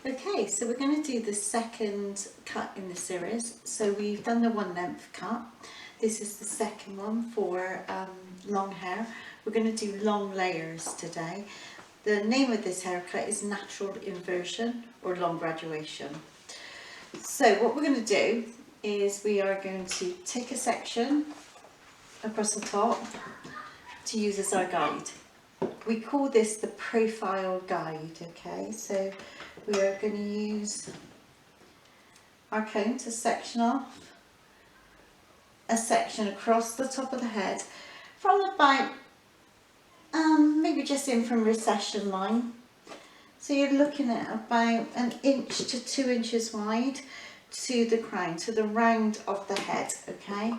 Okay, so we're going to do the second cut in the series. So we've done the one length cut. This is the second one for long hair. We're going to do long layers today. The name of this haircut is natural inversion or long graduation. So what we're going to do is we are going to take a section across the top to use as our guide. We call this the profile guide, okay? So we are going to use our comb to section off a section across the top of the head from about, maybe just in from recession line. So you're looking at about 1 inch to 2 inches wide to the crown, to the round of the head, okay?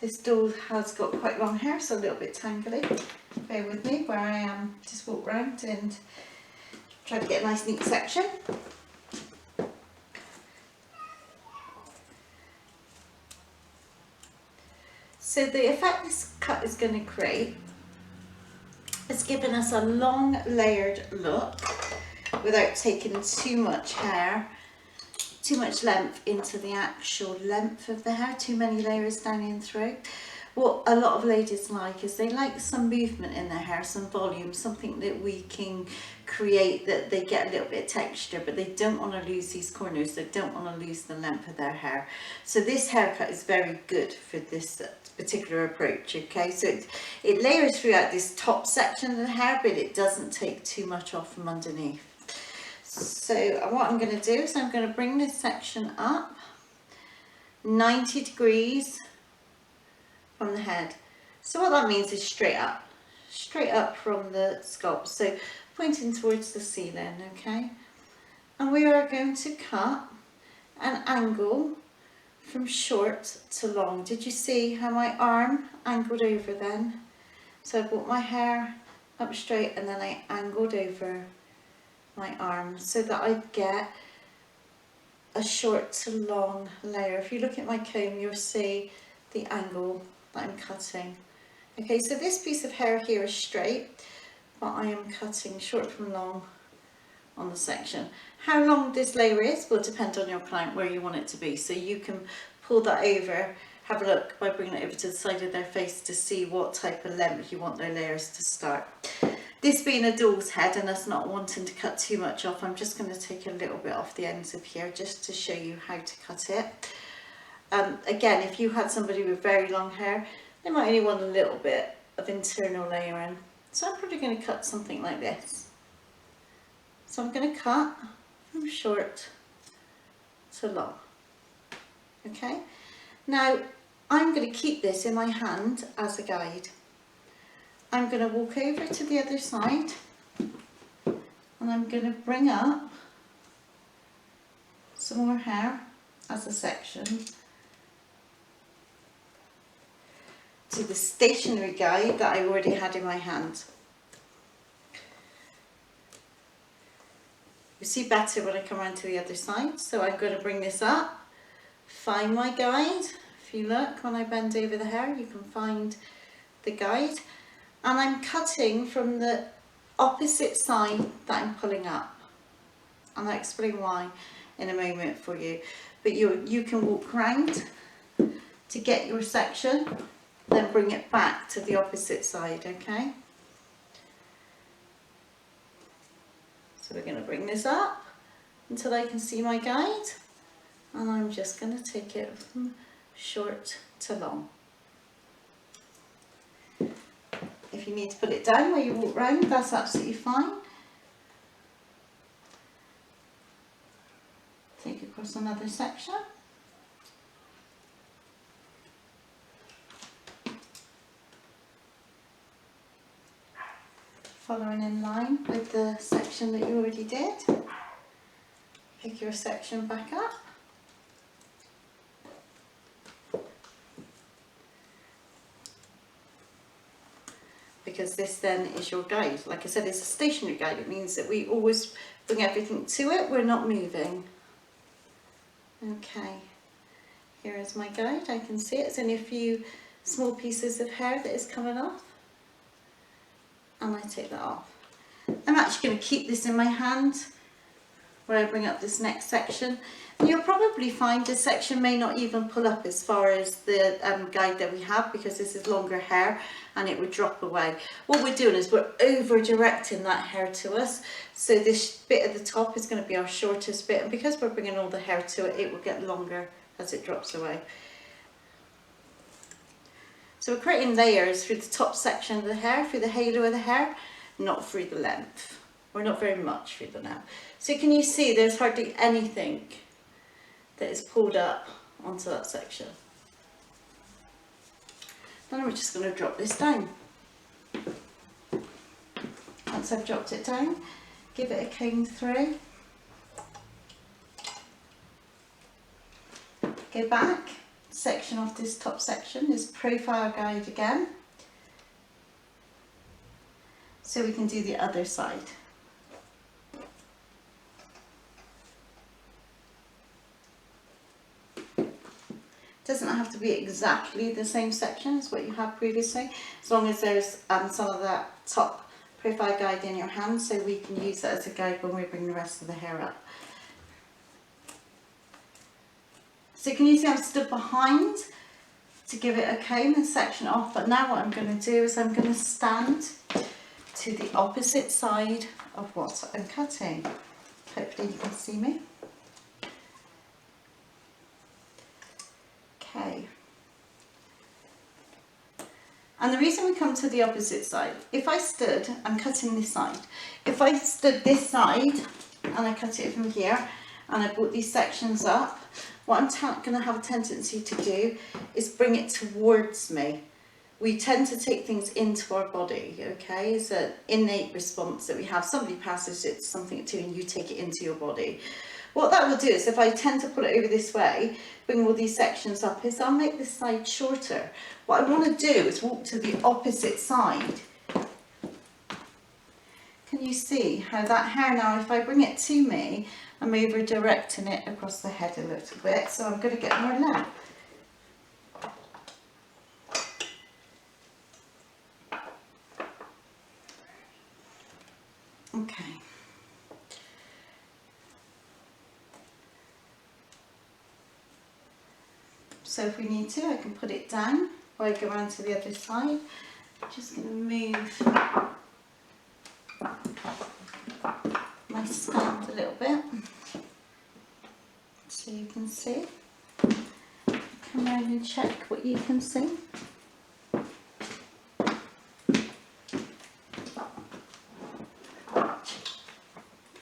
This doll has got quite long hair, so a little bit tangly. Bear with me where I am, just walk round and try to get a nice neat section. So the effect this cut is going to create is giving us a long layered look without taking too much hair, too much length into the actual length of the hair, too many layers down in through. What a lot of ladies like is they like some movement in their hair, some volume, something that we can create that they get a little bit of texture, but they don't want to lose these corners, they don't want to lose the length of their hair. So this haircut is very good for this particular approach, okay? So it layers throughout this top section of the hair, but it doesn't take too much off from underneath. So what I'm going to do is I'm going to bring this section up 90 degrees from the head. So what that means is straight up from the scalp, so pointing towards the ceiling, okay? And we are going to cut an angle from short to long. Did you see how my arm angled over then? So I brought my hair up straight and then I angled over my arm so that I get a short to long layer. If you look at my comb, you'll see the angle that I'm cutting. Okay, so this piece of hair here is straight, but I am cutting short from long on the section. How long this layer is will depend on your client, where you want it to be. So you can pull that over, have a look by bringing it over to the side of their face to see what type of length you want their layers to start. This being a doll's head and us not wanting to cut too much off, I'm just going to take a little bit off the ends of here just to show you how to cut it. Again, if you had somebody with very long hair, they might only want a little bit of internal layering. So I'm probably going to cut something like this. So I'm going to cut from short to long. Okay, now I'm going to keep this in my hand as a guide. I'm going to walk over to the other side and I'm going to bring up some more hair as a section to the stationary guide that I already had in my hand. You see better when I come around to the other side, so I'm going to bring this up, find my guide. If you look, when I bend over the hair, you can find the guide. And I'm cutting from the opposite side that I'm pulling up. And I'll explain why in a moment for you. But you can walk round to get your section, then bring it back to the opposite side, okay? So we're going to bring this up until I can see my guide. And I'm just going to take it from short to long. If you need to put it down where you walk round, that's absolutely fine. Take across another section. Following in line with the section that you already did. Pick your section back up. Because this then is your guide. Like I said, it's a stationary guide. It means that we always bring everything to it. We're not moving. Okay, here is my guide. I can see it. It's only a few small pieces of hair that is coming off. And I take that off. I'm actually going to keep this in my hand where I bring up this next section. And you'll probably find this section may not even pull up as far as the guide that we have, because this is longer hair and it would drop away. What we're doing is we're over directing that hair to us. So this bit at the top is going to be our shortest bit, and because we're bringing all the hair to it, it will get longer as it drops away. So we're creating layers through the top section of the hair, through the halo of the hair, not through the length. We're not very much through the length. So can you see there's hardly anything that is pulled up onto that section. Then I'm just going to drop this down. Once I've dropped it down, give it a comb through. Go back, section off this top section, this profile guide again. So we can do the other side. Doesn't have to be exactly the same section as what you had previously, as long as there's some of that top profile guide in your hand, so we can use that as a guide when we bring the rest of the hair up. So can you see I'm stood behind to give it a comb and section off, but now what I'm going to do is I'm going to stand to the opposite side of what I'm cutting. Hopefully you can see me. Okay. And the reason we come to the opposite side, if I stood, I'm cutting this side. If I stood this side and I cut it from here and I brought these sections up, what I'm going to have a tendency to do is bring it towards me. We tend to take things into our body, okay? It's an innate response that we have. Somebody passes it something to you and you take it into your body. What that will do is, if I tend to pull it over this way, bring all these sections up, is I'll make this side shorter. What I want to do is walk to the opposite side. Can you see how that hair now, if I bring it to me, I'm over directing it across the head a little bit, so I'm going to get more length. Okay. So if we need to, I can put it down while I go around to the other side. I'm just going to move my stand a little bit so you can see. Come around and check what you can see.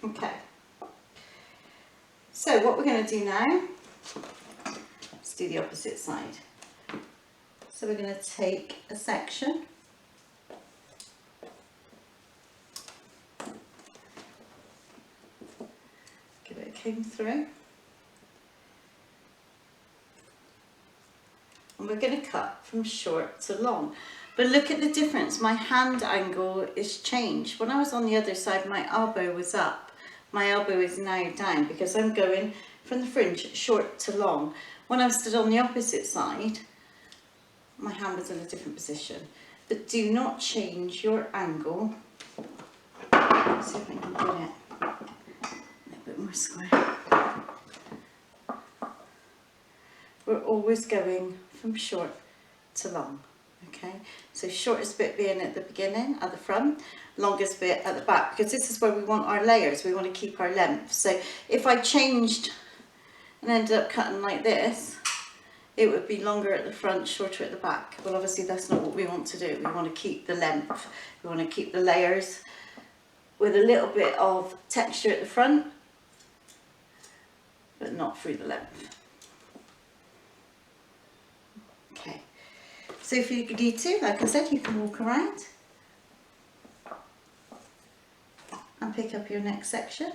Okay. So what we're going to do now, do the opposite side. So we're going to take a section, give it a comb through, and we're going to cut from short to long. But look at the difference, my hand angle is changed. When I was on the other side, my elbow was up. My elbow is now down because I'm going from the fringe short to long. When I stood on the opposite side, my hand was in a different position. But do not change your angle. Let's see if I can get it a little bit more square. We're always going from short to long. Okay, so shortest bit being at the beginning, at the front, longest bit at the back, because this is where we want our layers, we want to keep our length. So if I changed and ended up cutting like this, it would be longer at the front, shorter at the back. Well, obviously that's not what we want to do. We want to keep the length, we want to keep the layers with a little bit of texture at the front, but not through the length. Okay. So if you need to, like I said, you can walk around and pick up your next section.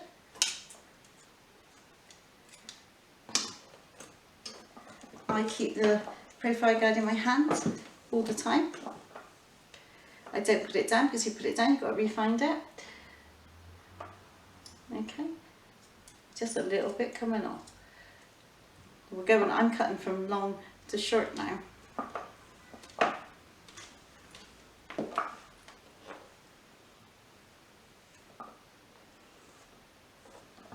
I keep the profile guide in my hand all the time. I don't put it down, because you put it down, you've got to re-find it. Okay, just a little bit coming off. We're going, I'm cutting from long to short now.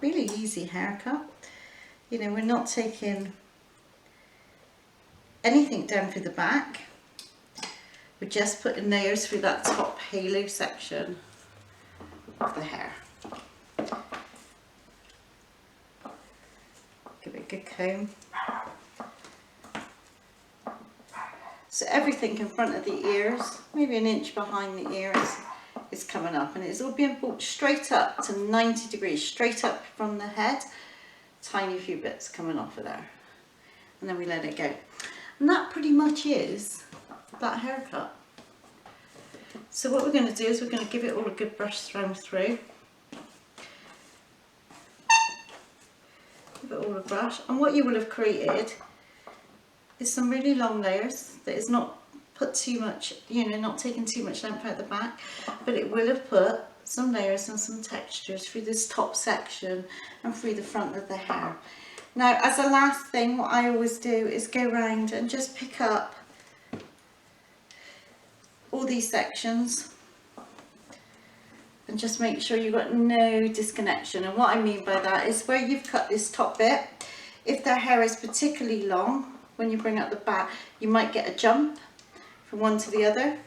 really easy haircut. You know, we're not taking anything down through the back. We're just putting layers through that top halo section of the hair. Give it a good comb. So everything in front of the ears, maybe an inch behind the ears, is coming up, and it's all being brought straight up to 90 degrees, straight up from the head. Tiny few bits coming off of there, and then we let it go. And that pretty much is that haircut. So what we're going to do is we're going to give it all a good brush thrown through. Give it all a brush, and what you will have created is some really long layers that is not put too much, you know, not taking too much length out the back, but it will have put some layers and some textures through this top section and through the front of the hair. Now, as a last thing, what I always do is go around and just pick up all these sections and just make sure you've got no disconnection. And what I mean by that is where you've cut this top bit, if their hair is particularly long, when you bring up the back, you might get a jump from one to the other.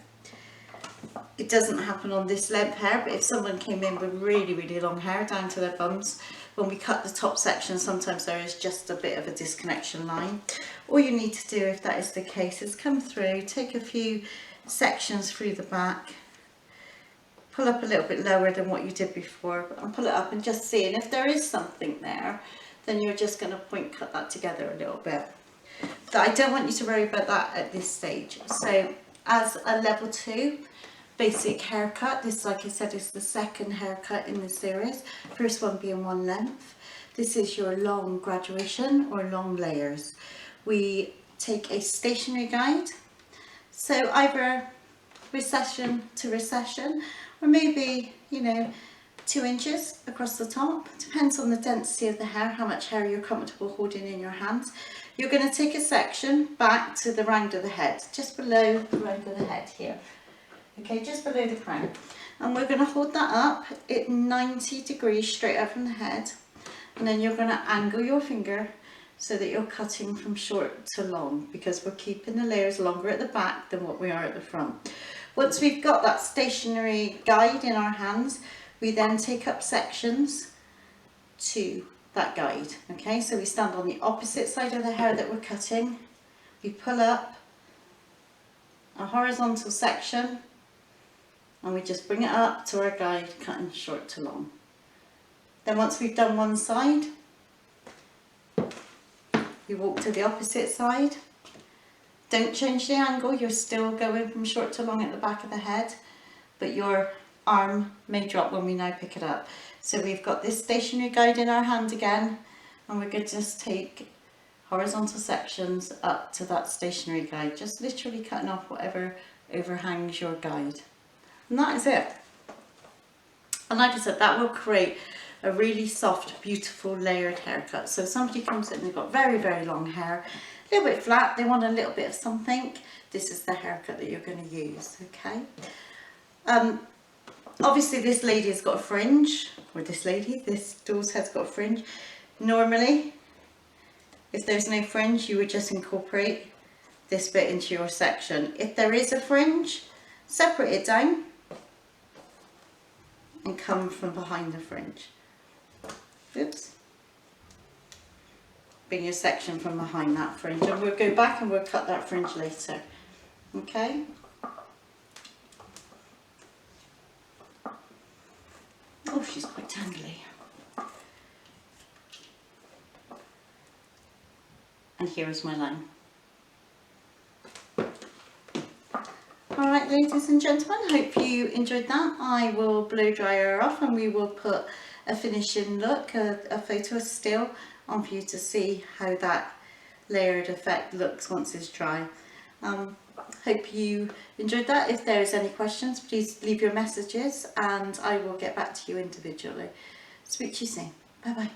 It doesn't happen on this length hair, but if someone came in with really, really long hair down to their bums, when we cut the top section, sometimes there is just a bit of a disconnection line. All you need to do if that is the case is come through, take a few sections through the back, pull up a little bit lower than what you did before, and pull it up and just see. And if there is something there, then you're just going to point cut that together a little bit. But I don't want you to worry about that at this stage. So as a level 2 basic haircut, this, like I said, is the second haircut in the series, first one being one length. This is your long graduation or long layers. We take a stationary guide, so either recession to recession, or maybe, you know, 2 inches across the top. Depends on the density of the hair, how much hair you're comfortable holding in your hands. You're going to take a section back to the round of the head, just below the round of the head here. Okay, just below the crown. And we're going to hold that up at 90 degrees straight up from the head. And then you're going to angle your finger so that you're cutting from short to long, because we're keeping the layers longer at the back than what we are at the front. Once we've got that stationary guide in our hands, we then take up sections to that guide. Okay, so we stand on the opposite side of the hair that we're cutting. We pull up a horizontal section and we just bring it up to our guide, cutting short to long. Then once we've done one side, we walk to the opposite side. Don't change the angle, you're still going from short to long at the back of the head, but your arm may drop when we now pick it up. So we've got this stationary guide in our hand again, and we're going to just take horizontal sections up to that stationary guide, just literally cutting off whatever overhangs your guide. And that is it. And like I said, that will create a really soft, beautiful layered haircut. So if somebody comes in and they've got very, very long hair, a little bit flat, they want a little bit of something, this is the haircut that you're going to use, okay? Obviously this lady has got a fringe, or this doll's head's got a fringe. Normally, if there's no fringe, you would just incorporate this bit into your section. If there is a fringe, separate it down and come from behind the fringe. Oops. Bring your section from behind that fringe, and we'll go back and we'll cut that fringe later. Okay? Oh, she's quite tangly. And here is my line. Alright, ladies and gentlemen, hope you enjoyed that. I will blow dry her off and we will put a finishing look, a photo still on for you to see how that layered effect looks once it's dry. Hope you enjoyed that. If there is any questions, please leave your messages and I will get back to you individually. Speak to you soon. Bye bye.